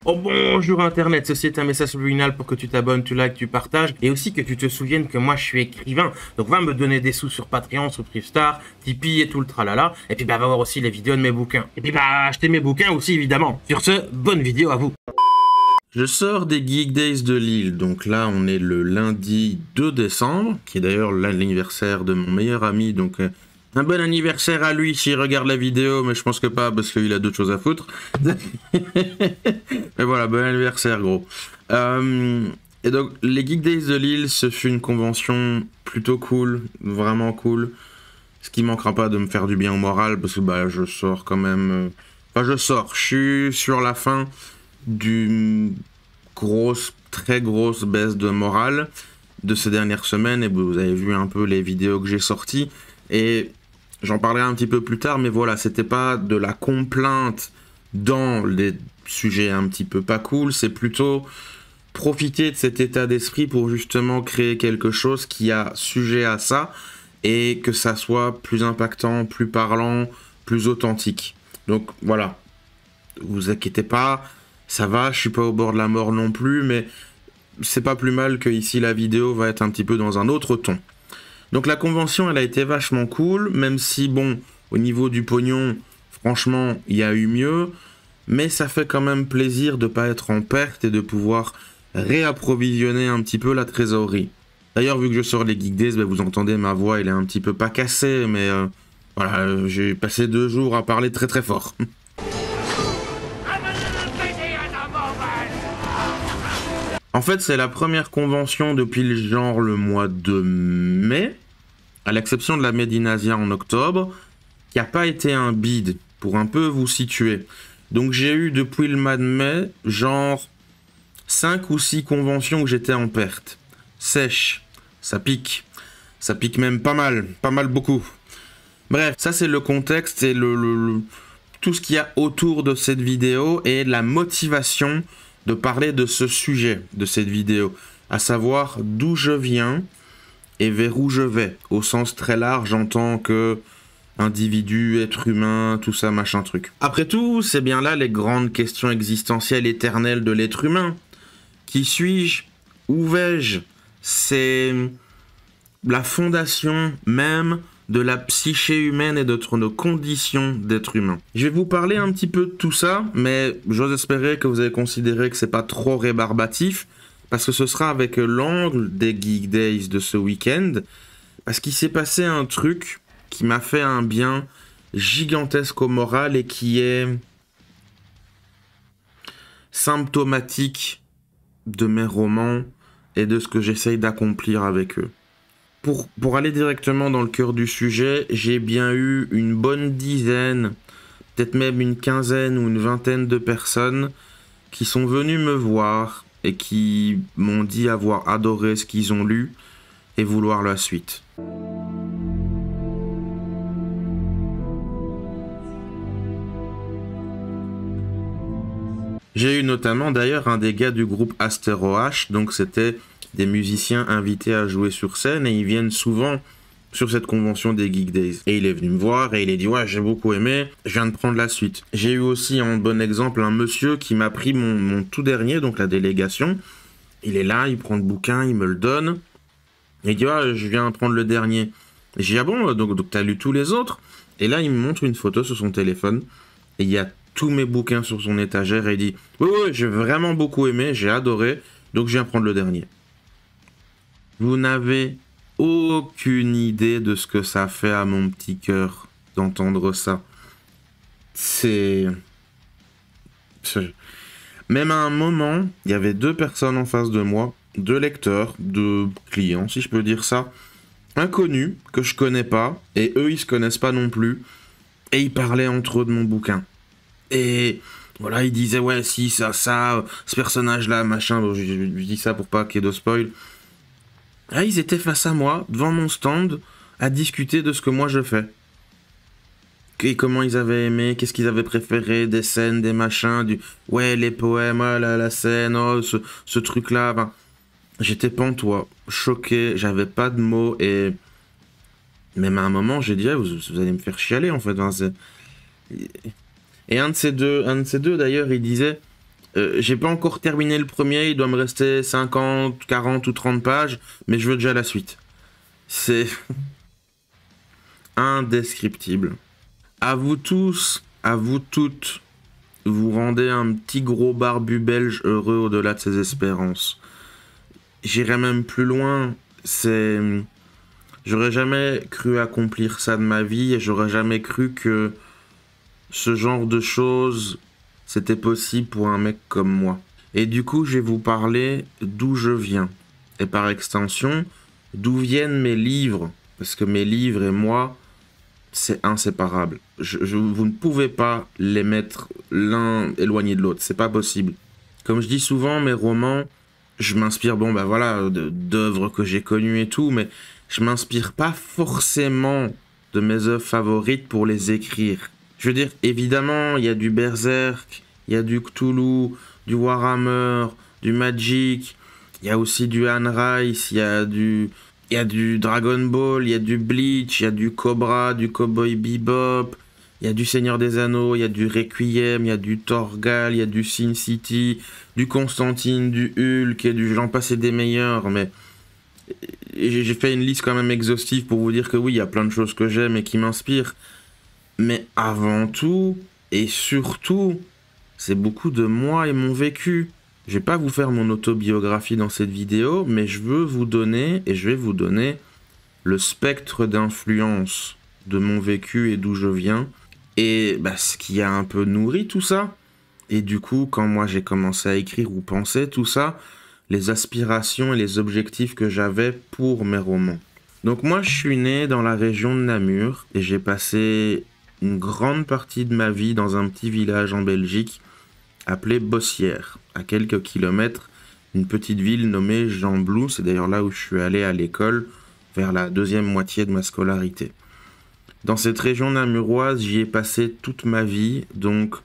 Oh bonjour Internet, ceci est un message subliminal pour que tu t'abonnes, tu likes, tu partages et aussi que tu te souviennes que moi je suis écrivain. Donc va me donner des sous sur Patreon, sur Privstar, Tipeee et tout le tralala. Et puis va voir aussi les vidéos de mes bouquins. Et puis acheter mes bouquins aussi évidemment. Sur ce, bonne vidéo à vous. Je sors des Geek Days de Lille, donc là on est le lundi 2 décembre, qui est d'ailleurs l'anniversaire de mon meilleur ami, donc un bon anniversaire à lui s'il regarde la vidéo, mais je pense que pas parce qu'il a d'autres choses à foutre. Mais voilà, bon anniversaire gros. Et donc les Geek Days de Lille, ce fut une convention plutôt cool, vraiment cool. Ce qui manquera pas de me faire du bien au moral, parce que bah je sors quand même... Enfin je suis sur la fin d'une très grosse baisse de morale de ces dernières semaines, et vous avez vu un peu les vidéos que j'ai sorties, et j'en parlerai un petit peu plus tard, mais voilà, c'était pas de la complainte dans les sujets un petit peu pas cool, c'est plutôt profiter de cet état d'esprit pour justement créer quelque chose qui a sujet à ça, et que ça soit plus impactant, plus parlant, plus authentique. Donc voilà, vous inquiétez pas, ça va, je suis pas au bord de la mort non plus, mais c'est pas plus mal que ici la vidéo va être un petit peu dans un autre ton. Donc la convention, elle a été vachement cool, même si bon, au niveau du pognon, franchement, il y a eu mieux, mais ça fait quand même plaisir de pas être en perte et de pouvoir réapprovisionner un petit peu la trésorerie. D'ailleurs, vu que je sors les Geek Days, vous entendez ma voix, elle est un petit peu pas cassée, mais voilà, j'ai passé 2 jours à parler très très fort. En fait, c'est la première convention depuis le mois de mai, à l'exception de la Made in Asia en octobre, qui n'a pas été un bid, pour un peu vous situer. Donc j'ai eu depuis le mois de mai, genre 5 ou 6 conventions où j'étais en perte. Sèche, ça pique même pas mal beaucoup. Bref, ça c'est le contexte et tout ce qu'il y a autour de cette vidéo et la motivation de parler de ce sujet de cette vidéo, à savoir d'où je viens et vers où je vais, au sens très large en tant que individu, être humain, tout ça, machin truc. Après tout, c'est bien là les grandes questions existentielles éternelles de l'être humain. Qui suis-je? Où vais-je? C'est la fondation même de la psyché humaine et de nos conditions d'être humain. Je vais vous parler un petit peu de tout ça, mais j'ose espérer que vous avez considéré que c'est pas trop rébarbatif, parce que ce sera avec l'angle des Geek Days de ce week-end, parce qu'il s'est passé un truc qui m'a fait un bien gigantesque au moral et qui est symptomatique de mes romans et de ce que j'essaye d'accomplir avec eux. Pour aller directement dans le cœur du sujet, j'ai bien eu une bonne dizaine, peut-être même une quinzaine ou une vingtaine de personnes qui sont venues me voir et qui m'ont dit avoir adoré ce qu'ils ont lu et vouloir la suite. J'ai eu notamment d'ailleurs un des gars du groupe Astero H, donc c'était des musiciens invités à jouer sur scène et ils viennent souvent sur cette convention des Geek Days. Et il est venu me voir et il a dit ouais, j'ai beaucoup aimé, je viens de prendre la suite. J'ai eu aussi en bon exemple un monsieur qui m'a pris mon tout dernier, donc la délégation. Il est là, il prend le bouquin, il me le donne. Et il dit ouais, je viens de prendre le dernier. Et j'ai dit ah bon, donc t'as lu tous les autres? Et là il me montre une photo sur son téléphone et il y a tous mes bouquins sur son étagère et il dit oui, j'ai vraiment beaucoup aimé, j'ai adoré, donc je viens prendre le dernier. Vous n'avez aucune idée de ce que ça fait à mon petit cœur d'entendre ça. Même à un moment, il y avait 2 personnes en face de moi, 2 lecteurs, 2 clients, si je peux dire ça, inconnus, que je connais pas, et eux, ils se connaissent pas non plus, et ils parlaient entre eux de mon bouquin. Et voilà, ils disaient ouais, si, ça, ce personnage-là, machin, bon, je dis ça pour pas qu'il y ait de spoil. Ah, ils étaient face à moi, devant mon stand, à discuter de ce que moi je fais. Et comment ils avaient aimé, qu'est-ce qu'ils avaient préféré, des scènes, des machins, ouais, les poèmes, ah, la scène, oh, ce truc-là. Ben, j'étais pantois, choqué, j'avais pas de mots, et même à un moment, j'ai dit, ah, vous allez me faire chialer, en fait. Hein, et un de ces deux d'ailleurs, il disait, J'ai pas encore terminé le premier, il doit me rester 50, 40 ou 30 pages, mais je veux déjà la suite. C'est indescriptible. À vous tous, à vous toutes, vous rendez un petit gros barbu belge heureux au-delà de ses espérances. J'irai même plus loin, c'est... J'aurais jamais cru accomplir ça de ma vie et j'aurais jamais cru que ce genre de choses, c'était possible pour un mec comme moi. Et du coup, je vais vous parler d'où je viens. Et par extension, d'où viennent mes livres. Parce que mes livres et moi, c'est inséparable. Vous ne pouvez pas les mettre l'un éloigné de l'autre. C'est pas possible. Comme je dis souvent, mes romans, je m'inspire, bon, bah voilà, d'œuvres que j'ai connues et tout, mais je m'inspire pas forcément de mes œuvres favorites pour les écrire. Je veux dire, évidemment, il y a du Berserk, il y a du Cthulhu, du Warhammer, du Magic, il y a aussi du Anne Rice, il y a du Dragon Ball, il y a du Bleach, il y a du Cobra, du Cowboy Bebop, il y a du Seigneur des Anneaux, il y a du Requiem, il y a du Torgal, il y a du Sin City, du Constantine, du Hulk et du j'en passe et des meilleurs, mais j'ai fait une liste quand même exhaustive pour vous dire que oui, il y a plein de choses que j'aime et qui m'inspirent. Mais avant tout, et surtout, c'est beaucoup de moi et mon vécu. Je vais pas vous faire mon autobiographie dans cette vidéo, mais je veux vous donner, et je vais vous donner, le spectre d'influence de mon vécu et d'où je viens, et bah, ce qui a un peu nourri tout ça. Et du coup, quand moi j'ai commencé à écrire ou penser tout ça, les aspirations et les objectifs que j'avais pour mes romans. Donc moi, je suis né dans la région de Namur, et j'ai passé une grande partie de ma vie dans un petit village en Belgique appelé Bossière, à quelques kilomètres, une petite ville nommée Gembloux. C'est d'ailleurs là où je suis allé à l'école vers la deuxième moitié de ma scolarité. Dans cette région namuroise, j'y ai passé toute ma vie, donc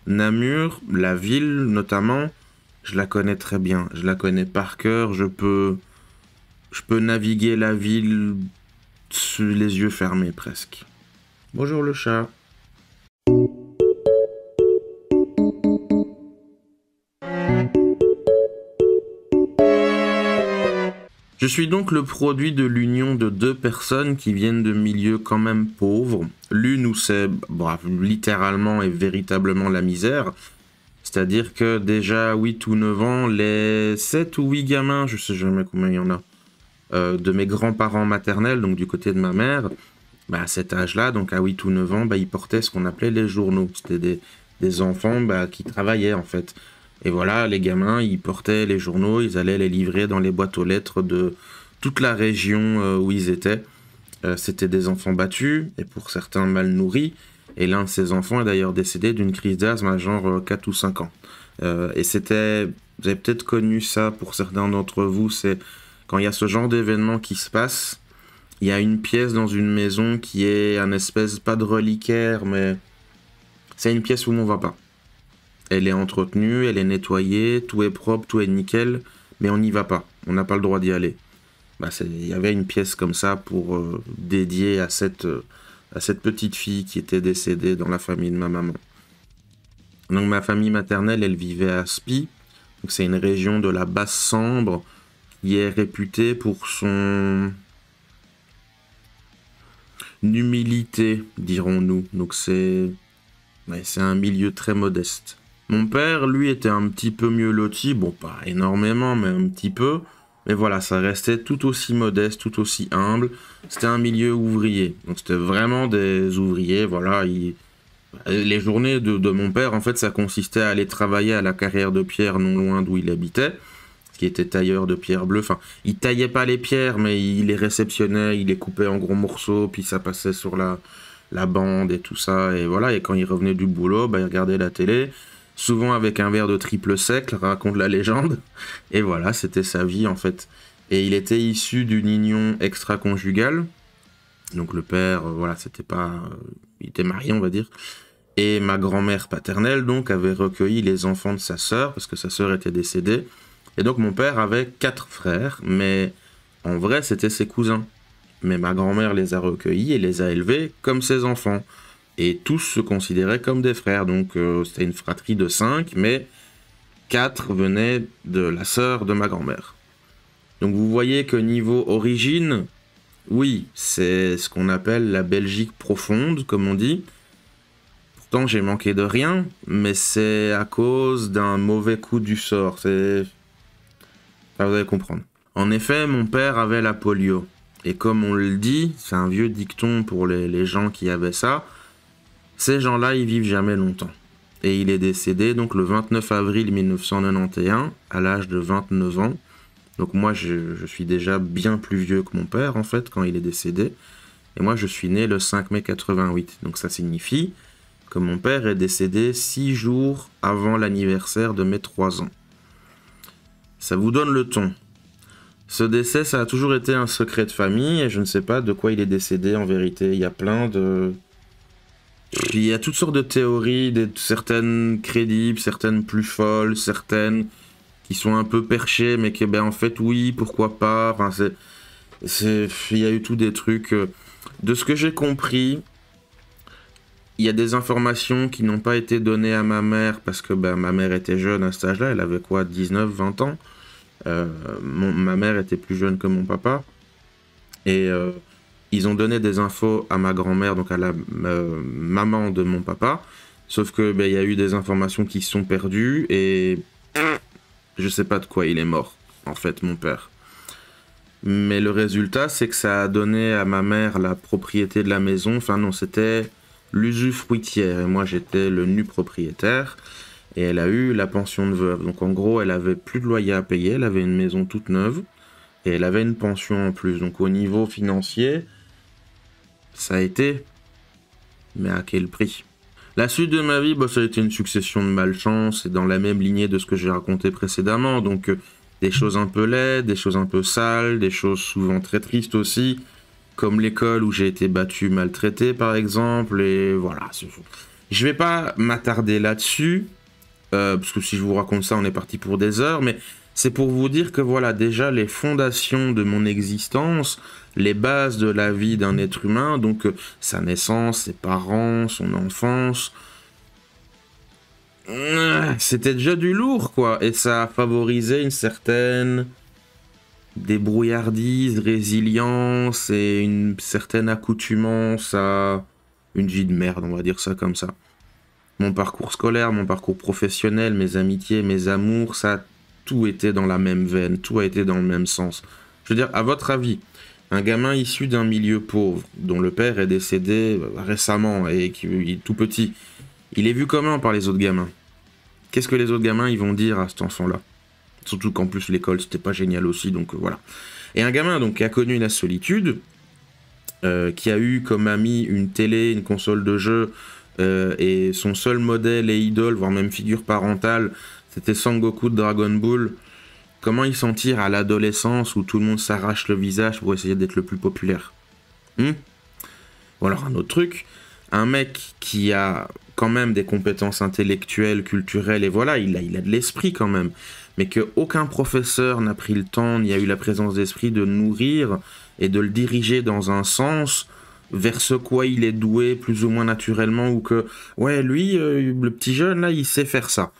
Namur, la ville notamment, je la connais très bien, je la connais par cœur, je peux naviguer la ville sur les yeux fermés presque. Bonjour le chat. Je suis donc le produit de l'union de deux personnes qui viennent de milieux quand même pauvres. L'une où c'est littéralement et véritablement la misère. C'est-à-dire que déjà 8 ou 9 ans, les 7 ou 8 gamins, je sais jamais combien il y en a, de mes grands-parents maternels, donc du côté de ma mère, à cet âge-là, donc à 8 ou 9 ans, ils portaient ce qu'on appelait les journaux. C'était des enfants qui travaillaient en fait. Et voilà, les gamins, ils portaient les journaux, ils allaient les livrer dans les boîtes aux lettres de toute la région où ils étaient. C'était des enfants battus, et pour certains mal nourris. Et l'un de ces enfants est d'ailleurs décédé d'une crise d'asthme à genre 4 ou 5 ans. Et c'était, vous avez peut-être connu ça pour certains d'entre vous, c'est quand il y a ce genre d'événement qui se passe, il y a une pièce dans une maison qui est un espèce, pas de reliquaire, mais c'est une pièce où on ne va pas. Elle est entretenue, elle est nettoyée, tout est propre, tout est nickel, mais on n'y va pas, on n'a pas le droit d'y aller. Il y avait une pièce comme ça pour dédiée à cette petite fille qui était décédée dans la famille de ma maman. Donc ma famille maternelle, elle vivait à Spie, donc c'est une région de la Basse-Sambre qui est réputée pour son humilité, dirons-nous. Donc c'est un milieu très modeste. Mon père, lui, était un petit peu mieux loti, bon pas énormément, mais un petit peu. Mais voilà, ça restait tout aussi modeste, tout aussi humble. C'était un milieu ouvrier. Donc c'était vraiment des ouvriers, voilà. Les journées de mon père, en fait, ça consistait à aller travailler à la carrière de pierre non loin d'où il habitait, qui était tailleur de pierre bleue. Enfin, il taillait pas les pierres, mais il les réceptionnait, il les coupait en gros morceaux, puis ça passait sur la bande et tout ça. Et voilà, et quand il revenait du boulot, il regardait la télé, souvent avec un verre de triple sec, raconte la légende. Et voilà, c'était sa vie en fait. Et il était issu d'une union extra-conjugale. Donc le père, voilà, c'était pas... il était marié, on va dire. Et ma grand-mère paternelle, donc, avait recueilli les enfants de sa sœur, parce que sa sœur était décédée. Et donc mon père avait 4 frères, mais en vrai, c'était ses cousins. Mais ma grand-mère les a recueillis et les a élevés comme ses enfants. Et tous se considéraient comme des frères, donc c'était une fratrie de 5, mais 4 venaient de la sœur de ma grand-mère. Donc vous voyez que niveau origine, oui, c'est ce qu'on appelle la Belgique profonde, comme on dit. Pourtant, j'ai manqué de rien, mais c'est à cause d'un mauvais coup du sort. Enfin, vous allez comprendre. En effet, mon père avait la polio. Et comme on le dit, c'est un vieux dicton pour les gens qui avaient ça, ces gens-là, ils vivent jamais longtemps. Et il est décédé donc le 29 avril 1991, à l'âge de 29 ans. Donc moi, je suis déjà bien plus vieux que mon père, en fait, quand il est décédé. Et moi, je suis né le 5 mai 88. Donc ça signifie que mon père est décédé 6 jours avant l'anniversaire de mes 3 ans. Ça vous donne le ton. Ce décès, ça a toujours été un secret de famille, et je ne sais pas de quoi il est décédé en vérité. Il y a il y a toutes sortes de théories, certaines crédibles, certaines plus folles, certaines qui sont un peu perchées, mais que, en fait, oui, pourquoi pas. Enfin, il y a eu tous des trucs. De ce que j'ai compris, il y a des informations qui n'ont pas été données à ma mère, parce que ma mère était jeune à cet âge-là, elle avait quoi, 19, 20 ans. Ma mère était plus jeune que mon papa. Et ils ont donné des infos à ma grand-mère, donc à la maman de mon papa. Sauf que il y a eu des informations qui se sont perdues et je sais pas de quoi il est mort, en fait, mon père. Mais le résultat, c'est que ça a donné à ma mère la propriété de la maison. Enfin non, c'était l'usufruitière et moi j'étais le nu propriétaire. Et elle a eu la pension de veuve. Donc en gros, elle avait plus de loyer à payer, elle avait une maison toute neuve et elle avait une pension en plus. Donc au niveau financier, ça a été, mais à quel prix? La suite de ma vie, ça a été une succession de malchance et dans la même lignée de ce que j'ai raconté précédemment. Donc des choses un peu laides, des choses un peu sales, des choses souvent très tristes aussi, comme l'école où j'ai été battu, maltraité par exemple. Et voilà, je vais pas m'attarder là-dessus. Parce que si je vous raconte ça, on est parti pour des heures, mais c'est pour vous dire que voilà, déjà les fondations de mon existence, les bases de la vie d'un être humain, donc sa naissance, ses parents, son enfance, c'était déjà du lourd, quoi, et ça a favorisé une certaine débrouillardise, résilience et une certaine accoutumance à une vie de merde, on va dire ça comme ça. Mon parcours scolaire, mon parcours professionnel, mes amitiés, mes amours, ça a tout été dans la même veine, tout a été dans le même sens. Je veux dire, à votre avis, un gamin issu d'un milieu pauvre, dont le père est décédé récemment et qui est tout petit, il est vu comment par les autres gamins? Qu'est-ce que les autres gamins ils vont dire à cet enfant-là? Surtout qu'en plus l'école c'était pas génial aussi, donc voilà. Et un gamin donc qui a connu la solitude, qui a eu comme ami une télé, une console de jeu, et son seul modèle et idole, voire même figure parentale, c'était Sangoku de Dragon Ball. Comment il s'en tire à l'adolescence où tout le monde s'arrache le visage pour essayer d'être le plus populaire? Ou alors un autre truc, un mec qui a quand même des compétences intellectuelles, culturelles, et voilà, il a de l'esprit quand même, mais qu'aucun professeur n'a pris le temps, ni a eu la présence d'esprit de nourrir et de le diriger dans un sens vers ce quoi il est doué plus ou moins naturellement, ou que, ouais, lui, le petit jeune, là, il sait faire ça.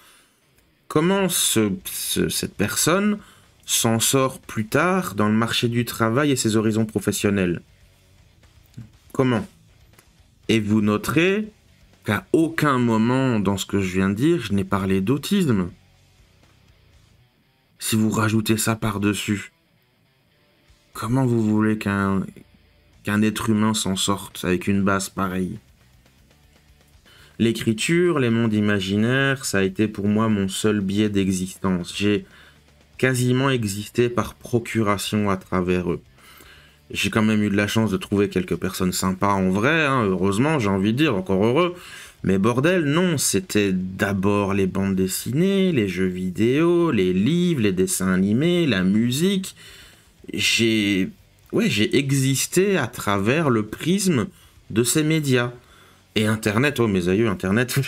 Comment cette personne s'en sort plus tard dans le marché du travail et ses horizons professionnels? Comment? Et vous noterez qu'à aucun moment dans ce que je viens de dire, je n'ai parlé d'autisme. Si vous rajoutez ça par-dessus, comment vous voulez qu'un être humain s'en sorte avec une base pareille? L'écriture, les mondes imaginaires, ça a été pour moi mon seul biais d'existence. J'ai quasiment existé par procuration à travers eux. J'ai quand même eu de la chance de trouver quelques personnes sympas en vrai, hein, heureusement, j'ai envie de dire, encore heureux. Mais bordel, non, c'était d'abord les bandes dessinées, les jeux vidéo, les livres, les dessins animés, la musique. J'ai existé à travers le prisme de ces médias. Et Internet, oh mes aïeux, Internet,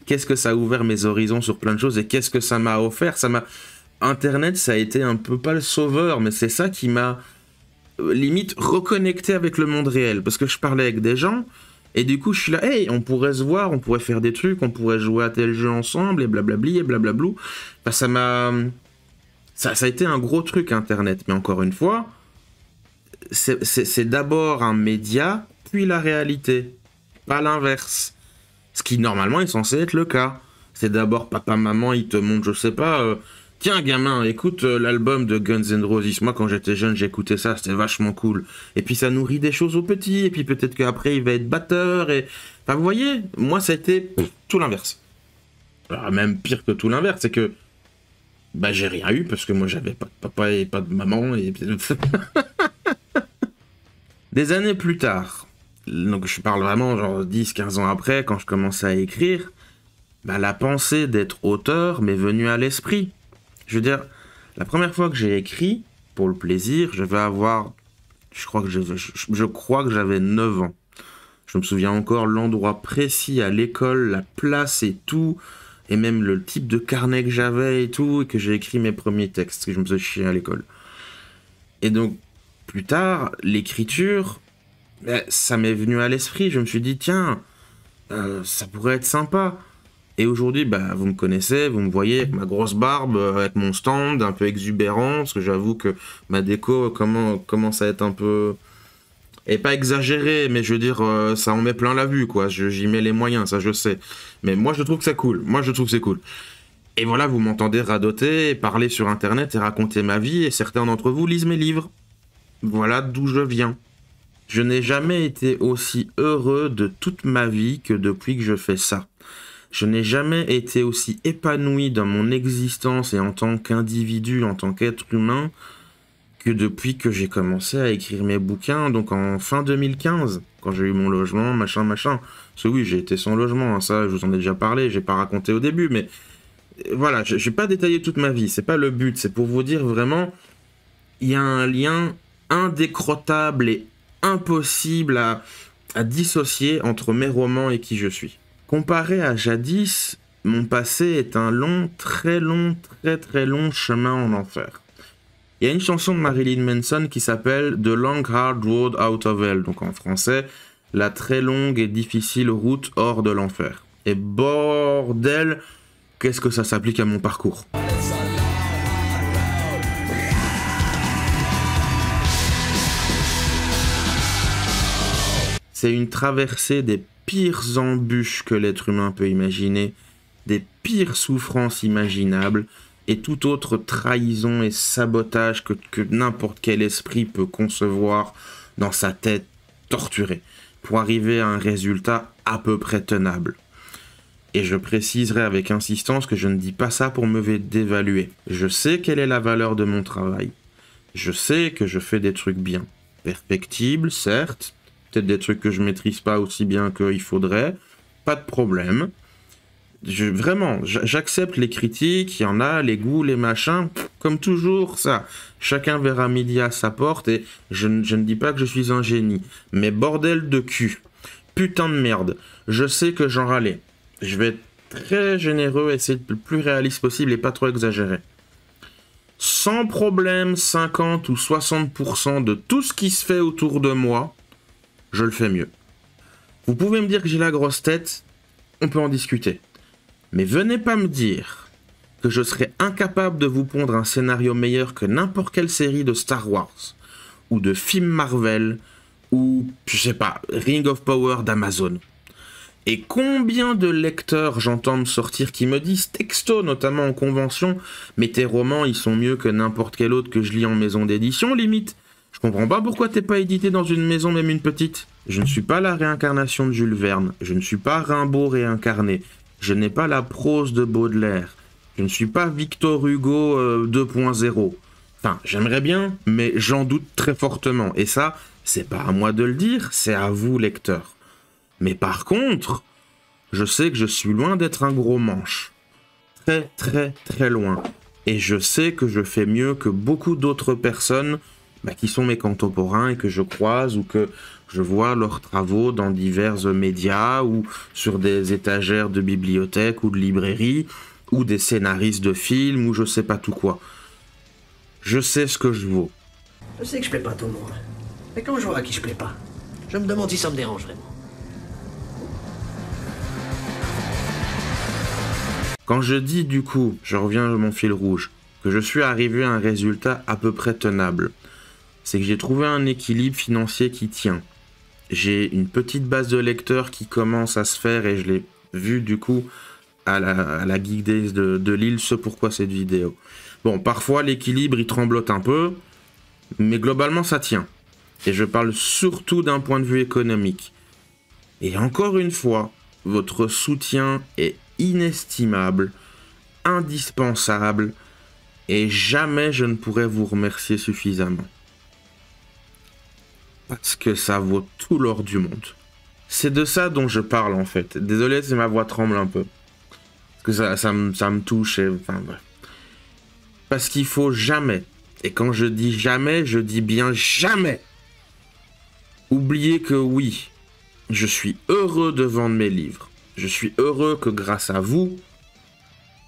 qu'est-ce que ça a ouvert mes horizons sur plein de choses et qu'est-ce que ça m'a offert? Internet, ça a été un peu pas le sauveur, mais c'est ça qui m'a limite reconnecté avec le monde réel. Parce que je parlais avec des gens Et du coup, je suis là, hey, on pourrait se voir, on pourrait faire des trucs, on pourrait jouer à tel jeu ensemble, et blablabli, et blablablou. Bah, ça a été un gros truc, Internet. Mais encore une fois, c'est d'abord un média, puis la réalité. Pas l'inverse. Ce qui, normalement, est censé être le cas. C'est d'abord papa, maman, ils te montrent, je sais pas... Tiens, gamin, écoute l'album de Guns N' Roses. Moi, quand j'étais jeune, j'écoutais ça, c'était vachement cool. Et puis, ça nourrit des choses aux petits. Et puis, peut-être qu'après, il va être batteur. Et... Enfin, vous voyez, moi, ça a été tout l'inverse. Alors, même pire que tout l'inverse, c'est que... Bah, j'ai rien eu, parce que moi, j'avais pas de papa et pas de maman. Et... Des années plus tard, donc je parle vraiment genre 10-15 ans après, quand je commençais à écrire, bah, la pensée d'être auteur m'est venue à l'esprit. Je veux dire, la première fois que j'ai écrit, pour le plaisir, je vais avoir... Je crois que j'avais 9 ans. Je me souviens encore l'endroit précis à l'école, la place et tout, et même le type de carnet que j'avais et tout, et que j'ai écrit mes premiers textes, que je me faisais chier à l'école. Et donc, plus tard, l'écriture, ça m'est venu à l'esprit. Je me suis dit, tiens, ça pourrait être sympa. Et aujourd'hui, bah, vous me connaissez, vous me voyez avec ma grosse barbe, avec mon stand un peu exubérant, parce que j'avoue que ma déco commence à être un peu... Et pas exagéré, mais je veux dire, ça en met plein la vue, quoi. J'y mets les moyens, ça je sais. Mais moi, je trouve que c'est cool. Moi, je trouve que c'est cool. Et voilà, vous m'entendez radoter, parler sur Internet et raconter ma vie, et certains d'entre vous lisent mes livres. Voilà d'où je viens. Je n'ai jamais été aussi heureux de toute ma vie que depuis que je fais ça. Je n'ai jamais été aussi épanoui dans mon existence et en tant qu'individu, en tant qu'être humain, que depuis que j'ai commencé à écrire mes bouquins, donc en fin 2015, quand j'ai eu mon logement, machin. Parce que oui, j'ai été sans logement, hein, ça, je vous en ai déjà parlé, j'ai pas raconté au début, mais voilà, je vais pas détailler toute ma vie, c'est pas le but, c'est pour vous dire vraiment, il y a un lien indécrottable et impossible à dissocier entre mes romans et qui je suis. Comparé à jadis, mon passé est un long, très long chemin en enfer. Il y a une chanson de Marilyn Manson qui s'appelle The Long Hard Road Out of Hell, donc en français, la très longue et difficile route hors de l'enfer. Et bordel, qu'est-ce que ça s'applique à mon parcours. C'est une traversée des pires embûches que l'être humain peut imaginer, des pires souffrances imaginables, et toute autre trahison et sabotage que n'importe quel esprit peut concevoir dans sa tête torturée, pour arriver à un résultat à peu près tenable. Et je préciserai avec insistance que je ne dis pas ça pour me dévaluer. Je sais quelle est la valeur de mon travail. Je sais que je fais des trucs bien. Perfectibles, certes. Peut-être des trucs que je maîtrise pas aussi bien qu'il faudrait. Pas de problème. Vraiment, j'accepte les critiques, il y en a, les goûts, les machins, comme toujours, ça. Chacun verra midi à sa porte et je ne dis pas que je suis un génie. Mais bordel de cul. Putain de merde. Je sais que j'en râlais. Je vais être très généreux, essayer de le plus réaliste possible et pas trop exagérer. Sans problème, 50 ou 60% de tout ce qui se fait autour de moi, je le fais mieux. Vous pouvez me dire que j'ai la grosse tête, on peut en discuter. Mais venez pas me dire que je serais incapable de vous pondre un scénario meilleur que n'importe quelle série de Star Wars, ou de film Marvel, ou, je sais pas, Ring of Power d'Amazon. Et combien de lecteurs j'entends me sortir qui me disent texto, notamment en convention, mais tes romans ils sont mieux que n'importe quel autre que je lis en maison d'édition, limite. Je comprends pas pourquoi t'es pas édité dans une maison, même une petite. Je ne suis pas la réincarnation de Jules Verne, je ne suis pas Rimbaud réincarné. Je n'ai pas la prose de Baudelaire. Je ne suis pas Victor Hugo 2.0. Enfin, j'aimerais bien, mais j'en doute très fortement. Et ça, c'est pas à moi de le dire, c'est à vous, lecteurs. Mais par contre, je sais que je suis loin d'être un gros manche. Très loin. Et je sais que je fais mieux que beaucoup d'autres personnes qui sont mes contemporains et que je croise ou que je vois leurs travaux dans divers médias ou sur des étagères de bibliothèques ou de librairies ou des scénaristes de films ou je sais pas tout quoi. Je sais ce que je vaux. Je sais que je plais pas à tout le monde. Mais quand je vois à qui je plais pas, je me demande si ça me dérange vraiment. Quand je dis du coup, je reviens à mon fil rouge, que je suis arrivé à un résultat à peu près tenable, c'est que j'ai trouvé un équilibre financier qui tient. J'ai une petite base de lecteurs qui commence à se faire et je l'ai vu du coup à la Geek Days de Lille, ce pourquoi cette vidéo. Bon, parfois l'équilibre il tremblote un peu, mais globalement ça tient. Et je parle surtout d'un point de vue économique. Et encore une fois, votre soutien est inestimable, indispensable, et jamais je ne pourrai vous remercier suffisamment. Parce que ça vaut tout l'or du monde. C'est de ça dont je parle en fait. Désolé si ma voix tremble un peu. Parce que ça me touche et... Enfin bref. Parce qu'il faut jamais, et quand je dis jamais, je dis bien jamais, oubliez que oui, je suis heureux de vendre mes livres. Je suis heureux que grâce à vous,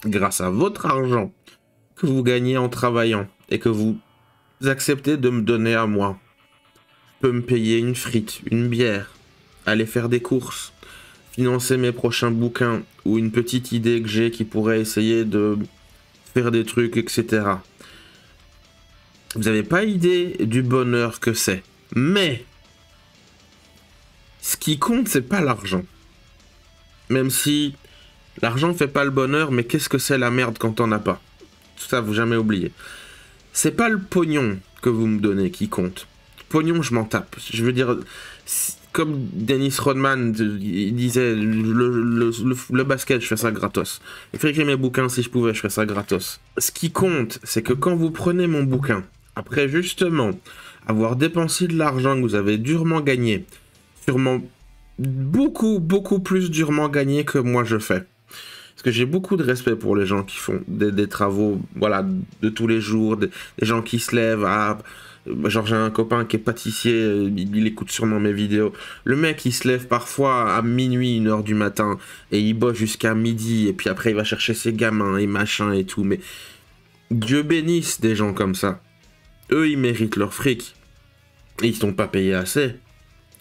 grâce à votre argent, que vous gagnez en travaillant, et que vous acceptez de me donner à moi, je peux me payer une frite, une bière, aller faire des courses, financer mes prochains bouquins, ou une petite idée que j'ai qui pourrait essayer de faire des trucs, etc. Vous n'avez pas idée du bonheur que c'est. Mais ce qui compte, c'est pas l'argent. Même si l'argent fait pas le bonheur, mais qu'est-ce que c'est la merde quand on n'a pas? Tout ça, vous jamais oublier. C'est pas le pognon que vous me donnez qui compte. Le pognon, je m'en tape. Je veux dire, comme Dennis Rodman il disait, le basket, je fais ça gratos. Écrire mes bouquins, si je pouvais, je ferais ça gratos. Ce qui compte, c'est que quand vous prenez mon bouquin, après justement avoir dépensé de l'argent que vous avez durement gagné, sûrement beaucoup plus durement gagné que moi je fais. Parce que j'ai beaucoup de respect pour les gens qui font des travaux, voilà, de tous les jours, des gens qui se lèvent à... Genre j'ai un copain qui est pâtissier, il écoute sûrement mes vidéos. Le mec il se lève parfois à minuit, 1h du matin, et il bosse jusqu'à midi, et puis après il va chercher ses gamins et machin et tout. Mais Dieu bénisse des gens comme ça. Eux ils méritent leur fric. Et ils sont pas payés assez.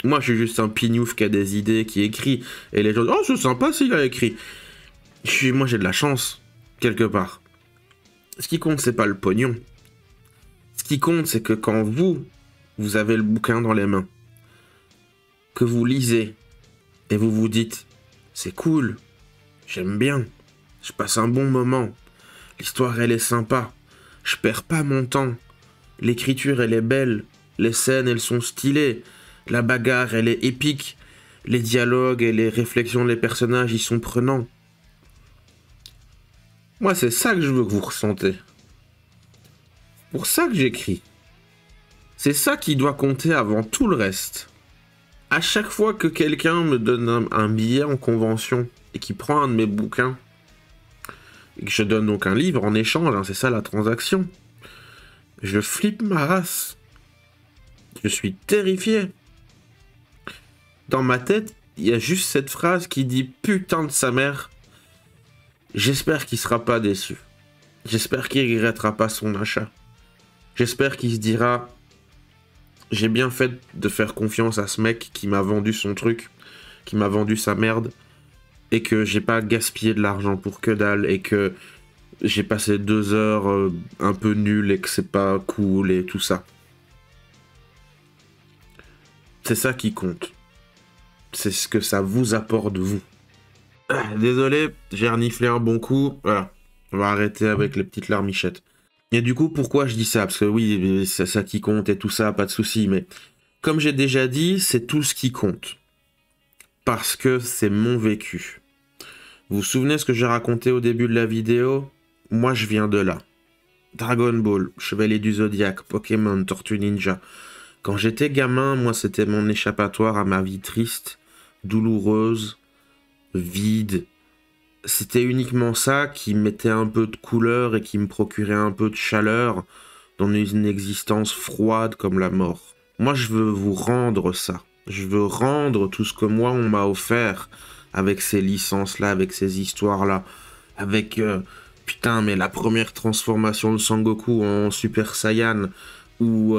Moi je suis juste un pignouf qui a des idées, qui écrit, et les gens disent « Oh c'est sympa s'il a écrit ». Moi j'ai de la chance, quelque part. Ce qui compte c'est pas le pognon. Ce qui compte, c'est que quand vous avez le bouquin dans les mains, que vous lisez, et vous vous dites, c'est cool, j'aime bien, je passe un bon moment, l'histoire elle est sympa, je perds pas mon temps, l'écriture elle est belle, les scènes elles sont stylées, la bagarre elle est épique, les dialogues et les réflexions des personnages ils sont prenants. Moi c'est ça que je veux que vous ressentez. Pour ça que j'écris. C'est ça qui doit compter avant tout le reste. À chaque fois que quelqu'un me donne un billet en convention et qui prend un de mes bouquins, et que je donne donc un livre en échange, hein, c'est ça la transaction, je flippe ma race. Je suis terrifié. Dans ma tête, il y a juste cette phrase qui dit « Putain de sa mère ». J'espère qu'il sera pas déçu. J'espère qu'il regrettera pas son achat. J'espère qu'il se dira « J'ai bien fait de faire confiance à ce mec qui m'a vendu son truc, qui m'a vendu sa merde, et que j'ai pas gaspillé de l'argent pour que dalle, et que j'ai passé 2 heures un peu nul et que c'est pas cool et tout ça. » C'est ça qui compte. C'est ce que ça vous apporte, vous. Désolé, j'ai reniflé un bon coup. Voilà, on va arrêter avec les petites larmichettes. Et du coup, pourquoi je dis ça? Parce que oui, c'est ça qui compte et tout ça, pas de souci. Mais comme j'ai déjà dit, c'est tout ce qui compte. Parce que c'est mon vécu. Vous vous souvenez ce que j'ai raconté au début de la vidéo? Moi, je viens de là. Dragon Ball, Chevalier du Zodiaque, Pokémon, Tortue Ninja. Quand j'étais gamin, moi, c'était mon échappatoire à ma vie triste, douloureuse, vide. C'était uniquement ça qui mettait un peu de couleur et qui me procurait un peu de chaleur dans une existence froide comme la mort. Moi, je veux vous rendre ça. Je veux rendre tout ce que moi, on m'a offert avec ces licences-là, avec ces histoires-là, avec... putain, mais la première transformation de Sangoku en Super Saiyan, ou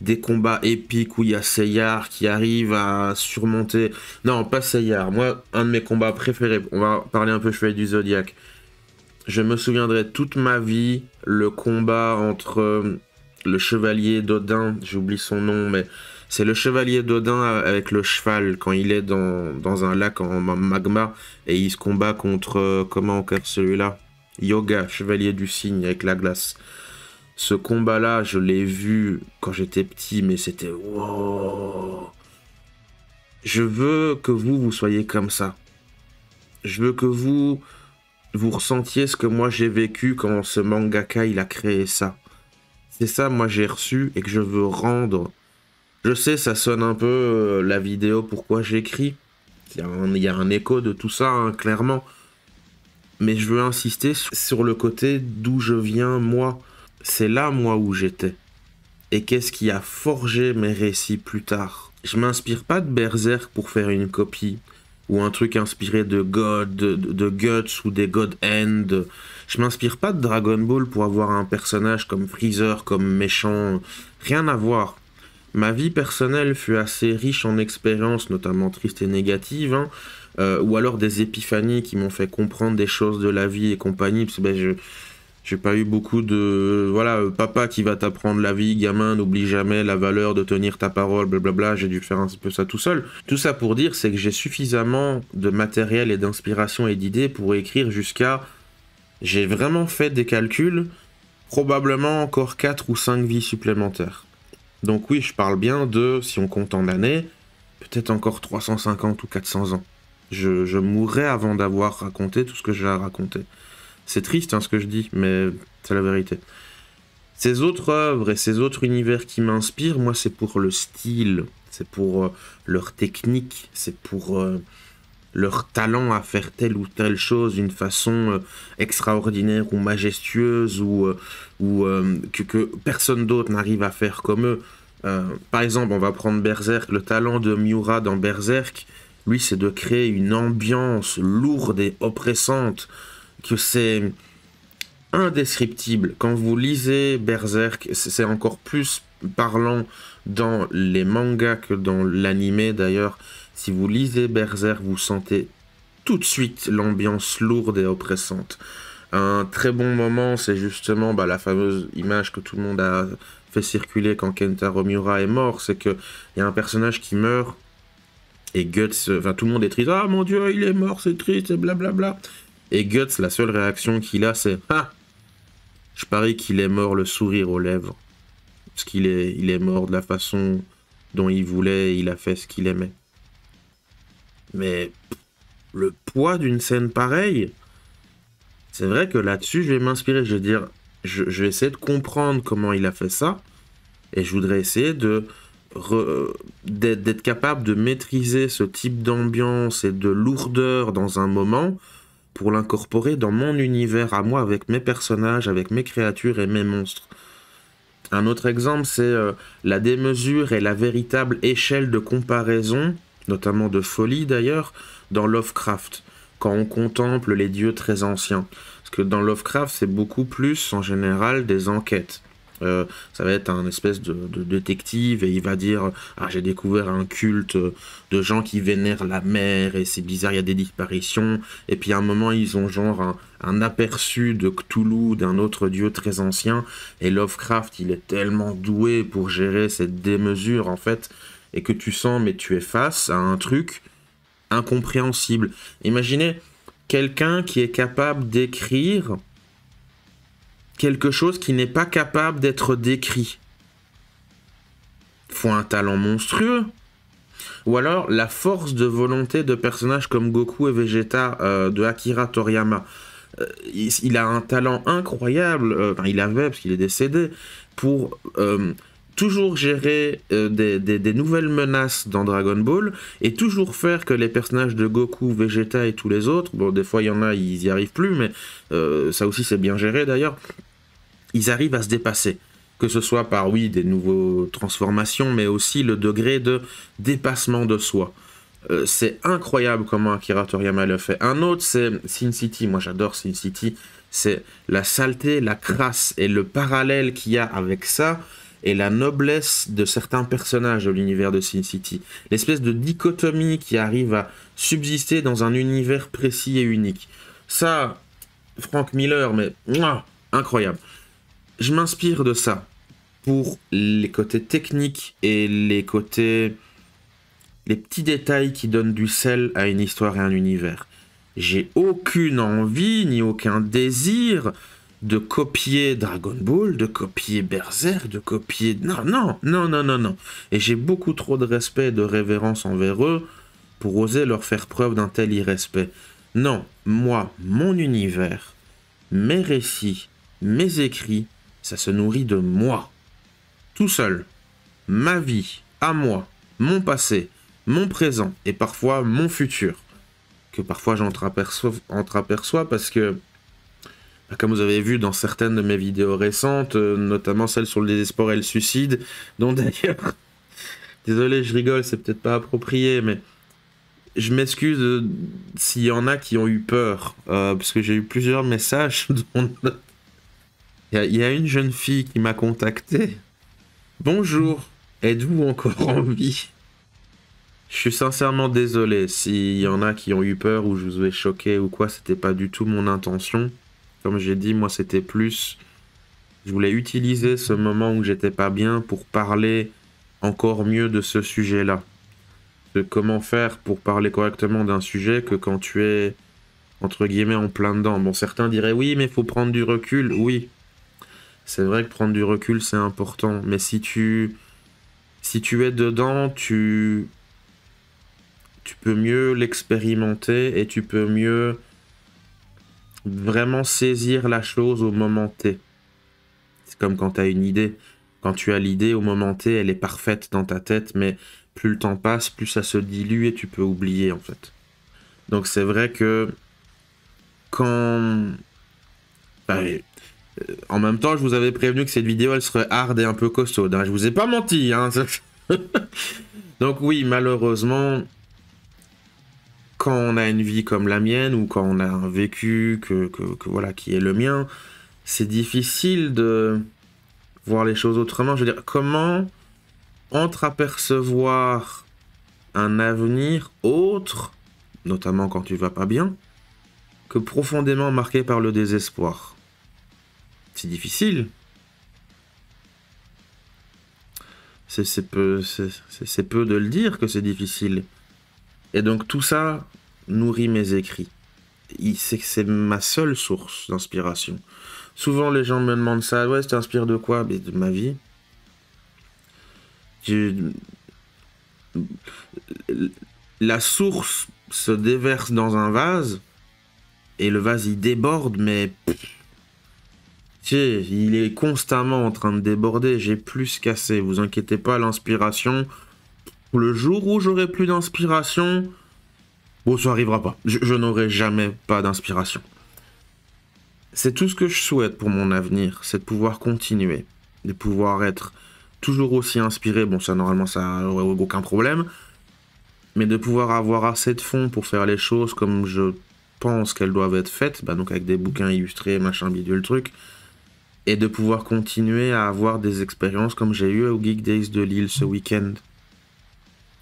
des combats épiques où il y a Seiya qui arrive à surmonter... Non, pas Seiya. Moi, un de mes combats préférés, on va parler un peu Chevalier du Zodiaque. Je me souviendrai toute ma vie le combat entre le chevalier d'Odin, j'oublie son nom, mais c'est le chevalier d'Odin avec le cheval quand il est dans un lac en magma et il se combat contre, comment encore celui-là? Yoga, chevalier du cygne avec la glace. Ce combat-là, je l'ai vu quand j'étais petit, mais c'était wow. Je veux que vous soyez comme ça. Je veux que vous ressentiez ce que moi j'ai vécu quand ce mangaka il a créé ça. C'est ça moi j'ai reçu et que je veux rendre. Je sais ça sonne un peu la vidéo pourquoi j'écris. Il y a un écho de tout ça hein, clairement. Mais je veux insister sur le côté d'où je viens moi. C'est là moi où j'étais. Et qu'est-ce qui a forgé mes récits plus tard. Je m'inspire pas de Berserk pour faire une copie. Ou un truc inspiré de God, de Guts ou des God End. Je m'inspire pas de Dragon Ball pour avoir un personnage comme Freezer, comme méchant. Rien à voir. Ma vie personnelle fut assez riche en expériences, notamment tristes et négatives, hein, ou alors des épiphanies qui m'ont fait comprendre des choses de la vie et compagnie. Parce que j'ai pas eu beaucoup de... Voilà, papa qui va t'apprendre la vie, gamin, n'oublie jamais la valeur de tenir ta parole, blablabla, j'ai dû faire un peu ça tout seul. Tout ça pour dire, c'est que j'ai suffisamment de matériel et d'inspiration et d'idées pour écrire jusqu'à... J'ai vraiment fait des calculs, probablement encore 4 ou 5 vies supplémentaires. Donc oui, je parle bien de, si on compte en années, peut-être encore 350 ou 400 ans. Je mourrai avant d'avoir raconté tout ce que j'ai à raconter. C'est triste hein, ce que je dis, mais c'est la vérité. Ces autres œuvres et ces autres univers qui m'inspirent, moi c'est pour le style, c'est pour leur technique, c'est pour leur talent à faire telle ou telle chose d'une façon extraordinaire ou majestueuse ou que personne d'autre n'arrive à faire comme eux. Par exemple, on va prendre Berserk, le talent de Miura dans Berserk, lui c'est de créer une ambiance lourde et oppressante, que c'est indescriptible. Quand vous lisez Berserk, c'est encore plus parlant dans les mangas que dans l'anime d'ailleurs. Si vous lisez Berserk, vous sentez tout de suite l'ambiance lourde et oppressante. Un très bon moment, c'est justement la fameuse image que tout le monde a fait circuler quand Kentaro Miura est mort, c'est qu'il y a un personnage qui meurt, et Guts, enfin tout le monde est triste, ah mon dieu, il est mort, c'est triste, et blablabla. Et Guts, la seule réaction qu'il a, c'est « Ah ! Je parie qu'il est mort le sourire aux lèvres. » Parce qu'il est mort de la façon dont il voulait, et il a fait ce qu'il aimait. Mais le poids d'une scène pareille, c'est vrai que là-dessus, je vais m'inspirer. Je veux dire, je vais essayer de comprendre comment il a fait ça, et je voudrais essayer d'être capable de maîtriser ce type d'ambiance et de lourdeur dans un moment, pour l'incorporer dans mon univers à moi, avec mes personnages, avec mes créatures et mes monstres. Un autre exemple, c'est la démesure et la véritable échelle de comparaison, notamment de folie d'ailleurs, dans Lovecraft, quand on contemple les dieux très anciens. Parce que dans Lovecraft, c'est beaucoup plus, en général, des enquêtes. Ça va être un espèce de détective et il va dire « Ah, j'ai découvert un culte de gens qui vénèrent la mer et c'est bizarre, il y a des disparitions. » Et puis à un moment, ils ont genre un aperçu de Cthulhu, d'un autre dieu très ancien. Et Lovecraft, il est tellement doué pour gérer cette démesure, en fait, et que tu sens, mais tu es face à un truc incompréhensible. Imaginez quelqu'un qui est capable d'écrire quelque chose qui n'est pas capable d'être décrit. Faut un talent monstrueux. Ou alors la force de volonté de personnages comme Goku et Vegeta de Akira Toriyama. Il a un talent incroyable, il avait parce qu'il est décédé, pour toujours gérer des nouvelles menaces dans Dragon Ball et toujours faire que les personnages de Goku, Vegeta et tous les autres, bon des fois il y en a, ils y arrivent plus, mais ça aussi c'est bien géré d'ailleurs, ils arrivent à se dépasser. Que ce soit par, oui, des nouvelles transformations, mais aussi le degré de dépassement de soi. C'est incroyable comment Akira Toriyama le fait. Un autre, c'est Sin City. Moi, j'adore Sin City. C'est la saleté, la crasse et le parallèle qu'il y a avec ça et la noblesse de certains personnages de l'univers de Sin City. L'espèce de dichotomie qui arrive à subsister dans un univers précis et unique. Ça... Frank Miller, mais mouah, incroyable. Je m'inspire de ça pour les côtés techniques et les côtés... les petits détails qui donnent du sel à une histoire et un univers. J'ai aucune envie ni aucun désir de copier Dragon Ball, de copier Berserk, de copier... Non, non, non, non, non, non. Et j'ai beaucoup trop de respect et de révérence envers eux pour oser leur faire preuve d'un tel irrespect. Non, moi, mon univers, mes récits, mes écrits, ça se nourrit de moi. Tout seul. Ma vie, à moi, mon passé, mon présent et parfois mon futur. Que parfois j'entreaperçois parce que, comme vous avez vu dans certaines de mes vidéos récentes, notamment celle sur le désespoir et le suicide, dont d'ailleurs, désolé je rigole, c'est peut-être pas approprié, mais je m'excuse s'il y en a qui ont eu peur, parce que j'ai eu plusieurs messages. Il y a une jeune fille qui m'a contacté. Bonjour, êtes-vous encore en vie? Je suis sincèrement désolé s'il y en a qui ont eu peur ou je vous ai choqué ou quoi, c'était pas du tout mon intention. Comme j'ai dit, moi c'était plus... Je voulais utiliser ce moment où j'étais pas bien pour parler encore mieux de ce sujet-là. De comment faire pour parler correctement d'un sujet que quand tu es, entre guillemets, en plein dedans. Bon, certains diraient oui, mais il faut prendre du recul. Oui, c'est vrai que prendre du recul, c'est important. Mais si tu es dedans, tu peux mieux l'expérimenter et tu peux mieux vraiment saisir la chose au moment T. C'est comme quand tu as une idée. Quand tu as l'idée, au moment T, elle est parfaite dans ta tête, mais plus le temps passe, plus ça se dilue et tu peux oublier, en fait. Donc c'est vrai que quand... en même temps, je vous avais prévenu que cette vidéo, elle serait hard et un peu costaude. Hein. Je vous ai pas menti. Hein. Donc oui, malheureusement... Quand on a une vie comme la mienne ou quand on a un vécu voilà, qui est le mien, c'est difficile de voir les choses autrement. Je veux dire, comment entreapercevoir un avenir autre, notamment quand tu vas pas bien, que profondément marqué par le désespoir? C'est difficile. C'est peu de le dire que c'est difficile. Et donc tout ça nourrit mes écrits. C'est ma seule source d'inspiration. Souvent les gens me demandent ça, ouais, tu t'inspires de quoi? Mais de ma vie. La source se déverse dans un vase, et le vase il déborde, mais... Tu sais, il est constamment en train de déborder, j'ai plus qu'assez, vous inquiétez pas, l'inspiration... Le jour où j'aurai plus d'inspiration, bon, ça n'arrivera pas. Je n'aurai jamais pas d'inspiration. C'est tout ce que je souhaite pour mon avenir, c'est de pouvoir continuer, de pouvoir être toujours aussi inspiré. Bon, ça, normalement, ça n'aurait aucun problème. Mais de pouvoir avoir assez de fonds pour faire les choses comme je pense qu'elles doivent être faites, bah donc avec des bouquins illustrés, machin, bidule, truc. Et de pouvoir continuer à avoir des expériences comme j'ai eu au Geek Days de Lille ce week-end.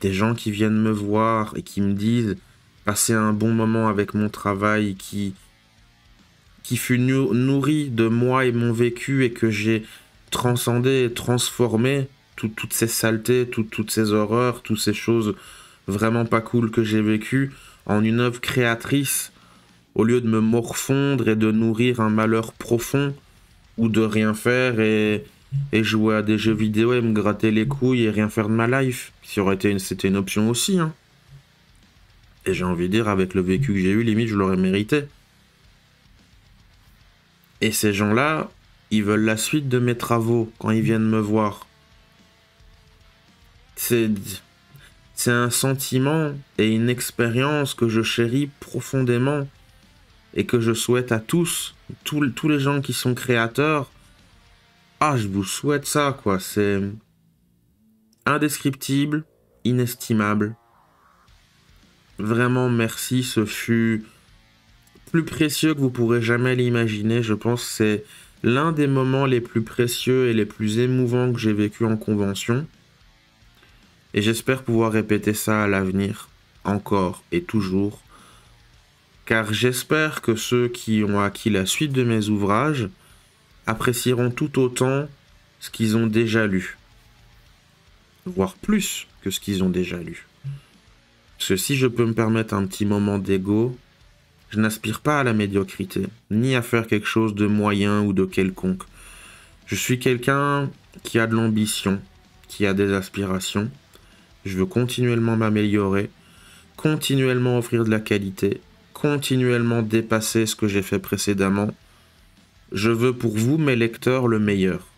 Des gens qui viennent me voir et qui me disent passer un bon moment avec mon travail qui fut nourri de moi et mon vécu et que j'ai transcendé et transformé toutes ces saletés, toutes ces horreurs, toutes ces choses vraiment pas cool que j'ai vécues en une œuvre créatrice au lieu de me morfondre et de nourrir un malheur profond ou de rien faire et jouer à des jeux vidéo et me gratter les couilles et rien faire de ma life. C'était une option aussi. Hein. Et j'ai envie de dire, avec le vécu que j'ai eu, limite, je l'aurais mérité. Et ces gens-là, ils veulent la suite de mes travaux quand ils viennent me voir. C'est un sentiment et une expérience que je chéris profondément et que je souhaite à tous les gens qui sont créateurs. Ah, je vous souhaite ça, quoi. C'est indescriptible, inestimable. Vraiment, merci. Ce fut plus précieux que vous pourrez jamais l'imaginer. Je pense que c'est l'un des moments les plus précieux et les plus émouvants que j'ai vécu en convention. Et j'espère pouvoir répéter ça à l'avenir, encore et toujours. car j'espère que ceux qui ont acquis la suite de mes ouvrages apprécieront tout autant ce qu'ils ont déjà lu, voire plus que ce qu'ils ont déjà lu. Parce que si je peux me permettre un petit moment d'ego, je n'aspire pas à la médiocrité, ni à faire quelque chose de moyen ou de quelconque. Je suis quelqu'un qui a de l'ambition, qui a des aspirations. Je veux continuellement m'améliorer, continuellement offrir de la qualité, continuellement dépasser ce que j'ai fait précédemment. Je veux pour vous, mes lecteurs, le meilleur.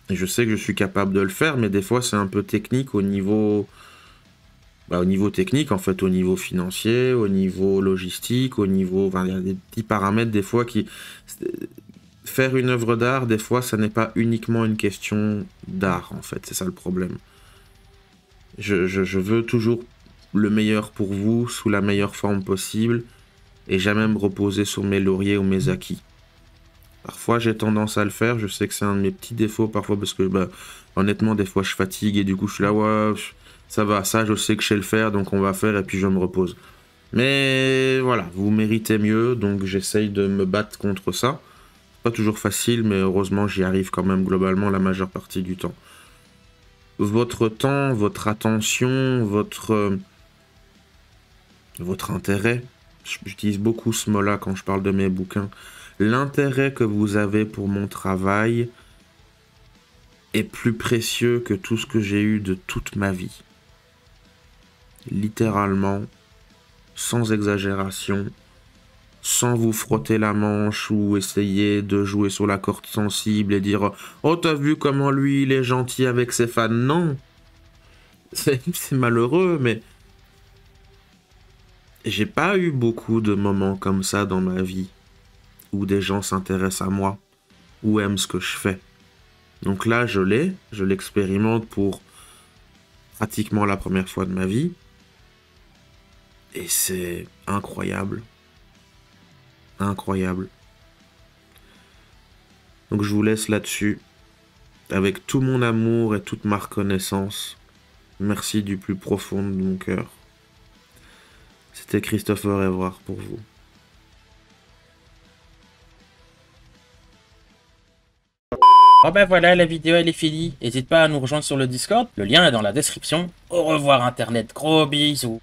Et je sais que je suis capable de le faire, mais des fois c'est un peu technique au niveau... au niveau technique, en fait, au niveau financier, au niveau logistique, au niveau... Enfin, il y a des petits paramètres, des fois, qui... Faire une œuvre d'art, des fois, ça n'est pas uniquement une question d'art, en fait. C'est ça le problème. Je veux toujours le meilleur pour vous, sous la meilleure forme possible, et jamais me reposer sur mes lauriers ou mes acquis. Parfois, j'ai tendance à le faire. Je sais que c'est un de mes petits défauts, parfois, parce que, honnêtement, des fois, je fatigue, et du coup, je suis là, ouais... Ça va, ça je sais que je sais le faire, donc on va faire et puis je me repose. Mais voilà, vous méritez mieux, donc j'essaye de me battre contre ça. Pas toujours facile, mais heureusement j'y arrive quand même globalement la majeure partie du temps. Votre temps, votre attention, votre intérêt, j'utilise beaucoup ce mot-là quand je parle de mes bouquins, l'intérêt que vous avez pour mon travail est plus précieux que tout ce que j'ai eu de toute ma vie. Littéralement, sans exagération, sans vous frotter la manche ou essayer de jouer sur la corde sensible et dire « Oh, t'as vu comment lui, il est gentil avec ses fans ?» Non, c'est malheureux, mais j'ai pas eu beaucoup de moments comme ça dans ma vie où des gens s'intéressent à moi ou aiment ce que je fais. Donc là, je l'expérimente pour pratiquement la première fois de ma vie. Et c'est incroyable. Incroyable. Donc je vous laisse là-dessus. Avec tout mon amour et toute ma reconnaissance. Merci du plus profond de mon cœur. C'était Christopher Evrard pour vous. Bon ben voilà, la vidéo elle est finie. N'hésite pas à nous rejoindre sur le Discord. Le lien est dans la description. Au revoir Internet, gros bisous.